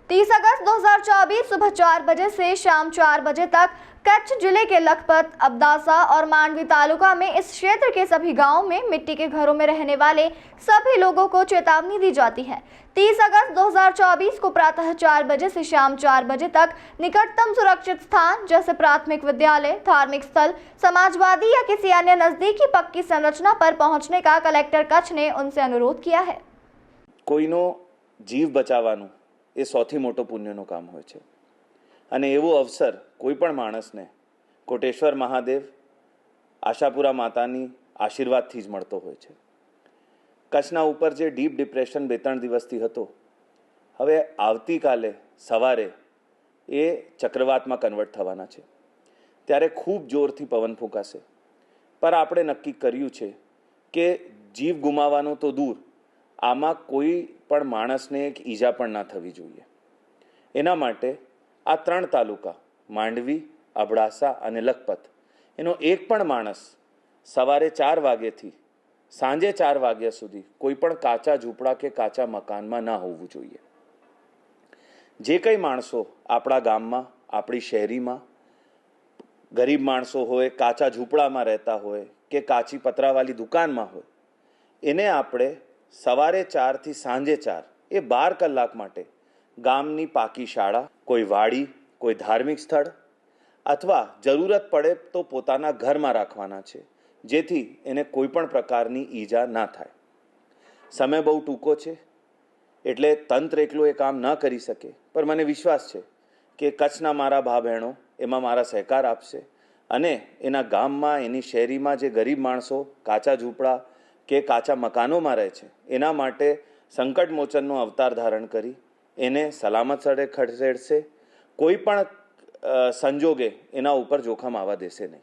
30 अगस्त 2024 सुबह 4 बजे से शाम 4 बजे तक कच्छ जिले के लखपत, अब्दासा और मांडवी तालुका में इस क्षेत्र के सभी गांवों में मिट्टी के घरों में रहने वाले सभी लोगों को चेतावनी दी जाती है। 30 अगस्त 2024 को प्रातः 4 बजे से शाम 4 बजे तक निकटतम सुरक्षित स्थान जैसे प्राथमिक विद्यालय, धार्मिक स्थल, समाजवादी या किसी अन्य नजदीकी पक्की संरचना पर पहुंचने का कलेक्टर कच्छ ने उनसे अनुरोध किया है। કોઈનો જીવ બચાવવાનું એ સૌથી મોટો પુણ્યનું કામ હોય છે અને એવો અવસર કોઈ પણ માણસને કોટેશ્વર મહાદેવ, આશાપુરા માતાની આશીર્વાદથી જ મળતો હોય છે। કચ્છના ઉપર જે ડીપ ડિપ્રેશન 2-3 દિવસથી હતો, હવે આવતીકાલે સવારે એ ચક્રવાતમાં કન્વર્ટ થવાના છે, ત્યારે ખૂબ જોરથી પવન ફૂંકાશે। પર આપણે નક્કી કર્યું છે કે જીવ ગુમાવવાનું તો દૂર, આમાં કોઈ પણ માણસને એક ઈજા પણ ના થવી જોઈએ। એના માટે આ 3 તાલુકા માંડવી, અબડાસા અને લખપત એનો એક પણ માણસ સવારે 4 વાગ્યાથી સાંજે 4 વાગ્યા સુધી કોઈ પણ કાચા ઝૂંપડા કે કાચા મકાનમાં ના હોવું જોઈએ। જે કંઈ માણસો આપણા ગામમાં, આપણી શહેરીમાં ગરીબ માણસો હોય, કાચા ઝૂંપડામાં રહેતા હોય કે કાચી પતરાવાળી દુકાનમાં હોય, એને આપણે સવારે 4 થી સાંજે 4 એ 12 કલાક માટે ગામની પાકી શાળા, કોઈ વાડી, કોઈ ધાર્મિક સ્થળ અથવા જરૂરત પડે તો પોતાના ઘરમાં રાખવાના છે, જેથી એને કોઈ પણ પ્રકારની ઈજા ના થાય। સમય બહુ ટૂંકો છે એટલે તંત્ર એકલો એ કામ ન કરી શકે, પર મને વિશ્વાસ છે કે કચ્છના મારા ભા બહેનો એમાં મારા સહકાર આપશે અને એના ગામમાં, એની શહેરીમાં જે ગરીબ માણસો કાચા ઝૂંપડા કે કાચા મકાનોમાં રહે છે, એના માટે સંકટ મોચનનો અવતાર ધારણ કરી એને સલામત સ્થળે ખસેડશે। કોઈ પણ સંજોગે એના ઉપર જોખમ આવવા દેશે નહીં।